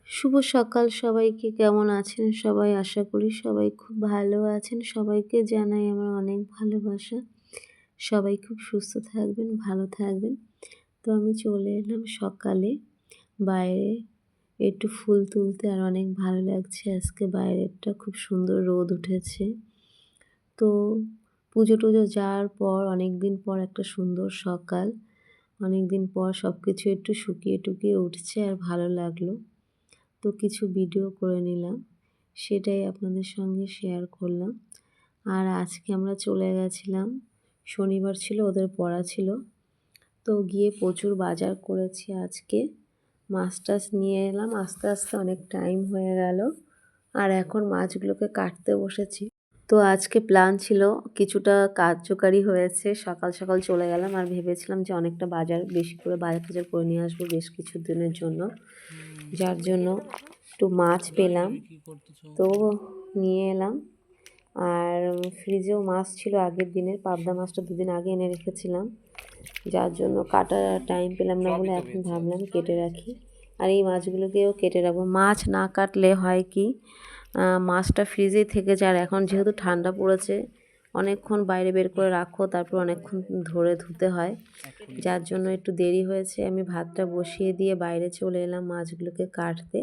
শুভ সকাল সবাইকে। কেমন আছেন সবাই? আশা করি সবাই খুব ভালো আছেন। সবাইকে জানাই আমার অনেক ভালোবাসা। সবাই খুব সুস্থ থাকবেন, ভালো থাকবেন। তো আমি চলে এলাম সকালে বাইরে একটু ফুল তুলতে, আর অনেক ভালো লাগছে আজকে বাইরেটা খুব সুন্দর রোদ উঠেছে। তো পুজো-টুজো যাওয়ার পর অনেকদিন পর একটা সুন্দর সকাল। অনেকদিন পর সবকিছু একটু শুকিয়ে-টুকিয়ে উঠছে আর ভালো লাগলো। তো কিছু ভিডিও করে নিলাম, সেটাই আপনাদের সঙ্গে শেয়ার করলাম। আর আজকে আমরা চলে গেছিলাম, শনিবার ছিল, ওদের পড়া ছিল। তো গিয়ে প্রচুর বাজার করেছি আজকে। মাছ টাছ নিয়ে এলাম, আস্তে আস্তে অনেক টাইম হয়ে গেল। আর এখন মাছগুলোকে কাটতে বসেছি। তো আজকে প্ল্যান ছিল, কিছুটা কার্যকারী হয়েছে। সকাল সকাল চলে গেলাম, আর ভেবেছিলাম যে অনেকটা বাজার, বেশি করে বাজার টাজার করে নিয়ে আসবো বেশ কিছু দিনের জন্য। যার জন্য একটু মাছ পেলাম, তো নিয়ে এলাম। আর ফ্রিজেও মাছ ছিল আগের দিনের, পাবদা মাছটা দুদিন আগে এনে রেখেছিলাম। যার জন্য কাটার টাইম পেলাম না বলে এখন ভাবলাম কেটে রাখি। আর এই মাছগুলোকেও কেটে রাখবো। মাছ না কাটলে হয় কি, মাছটা ফ্রিজেই থেকে যায়। আর এখন যেহেতু ঠান্ডা পড়েছে, অনেকক্ষণ বাইরে বের করে রাখো, তারপর অনেকক্ষণ ধরে ধুতে হয়। যার জন্য একটু দেরি হয়েছে। আমি ভাতটা বসিয়ে দিয়ে বাইরে চলে এলাম মাছগুলোকে কাটতে।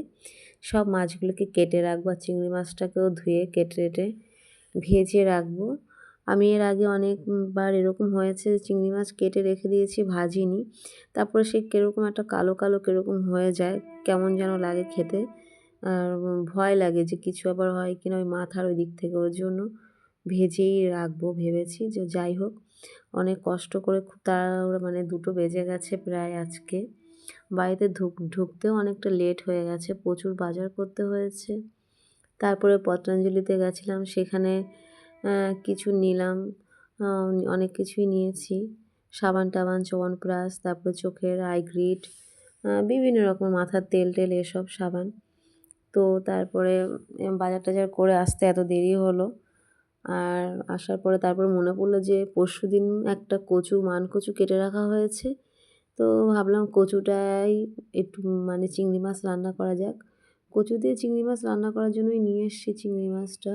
সব মাছগুলোকে কেটে রাখবো, আর চিংড়ি মাছটাকেও ধুয়ে কেটে ভেজে রাখবো। আমি এর আগে অনেকবার এরকম হয়েছে, চিংড়ি মাছ কেটে রেখে দিয়েছি, ভাজিনি, তারপরে সে কীরকম একটা কালো কালো কীরকম হয়ে যায়, কেমন যেন লাগে খেতে। আর ভয় লাগে যে কিছু আবার হয় কিনা ওই মাথার ওই দিক থেকে, ওর জন্য ভেজেই রাখবো ভেবেছি। যে যাই হোক, অনেক কষ্ট করে খুব তাড়াহুড়ো, মানে 2টো বেজে গেছে প্রায় আজকে। বাড়িতে ঢুকতেও অনেকটা লেট হয়ে গেছে, প্রচুর বাজার করতে হয়েছে। তারপরে পতঞ্জলিতে গেছিলাম, সেখানে কিছু নিলাম, অনেক কিছুই নিয়েছি। সাবান টাবান, চ্যবনপ্রাশ, তারপরে চোখের আইগ্রিট, বিভিন্ন রকম মাথার তেল টেল, এসব সাবান। তো তারপরে বাজার টাজার করে আসতে এত দেরি হলো। আর আসার পরে তারপর মনে পড়লো যে পরশুদিন একটা মানকচু কেটে রাখা হয়েছে। তো ভাবলাম কচুটাই একটু, মানে চিংড়ি মাছ রান্না করা যাক। কচু দিয়ে চিংড়ি মাছ রান্না করার জন্যই নিয়ে এসেছি চিংড়ি মাছটা।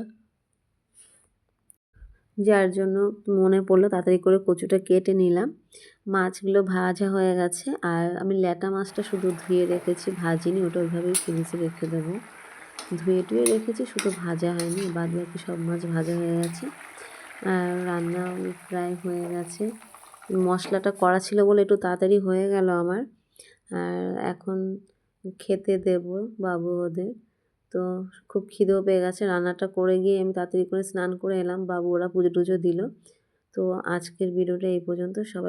যার জন্য মনে পড়লো তাড়াতাড়ি করে কচুটা কেটে নিলাম। মাছগুলো ভাজা হয়ে গেছে, আর আমি ল্যাটা মাছটা শুধু ধুয়ে রেখেছি, ভাজিনি, ওটা ওইভাবেই ফ্রিজে রেখে দেবো। ধুয়ে টুয়ে রেখেছি, শুধু ভাজা হয়নি, বাদ বাকি সব মাছ ভাজা হয়ে গেছে। আর রান্নাও প্রায় হয়ে গেছে। মশলাটা করা ছিল বলে একটু তাড়াতাড়ি হয়ে গেল আমার। আর এখন খেতে দেব বাবু ওদের। তো খুব খিদেও পেয়ে গেছে। রান্নাটা করে গিয়ে আমি তাড়াতাড়ি করে স্নান করে এলাম, বাবু ওরা পুজো টুজো দিল। তো আজকের ভিডিওটা এই পর্যন্ত। সবাই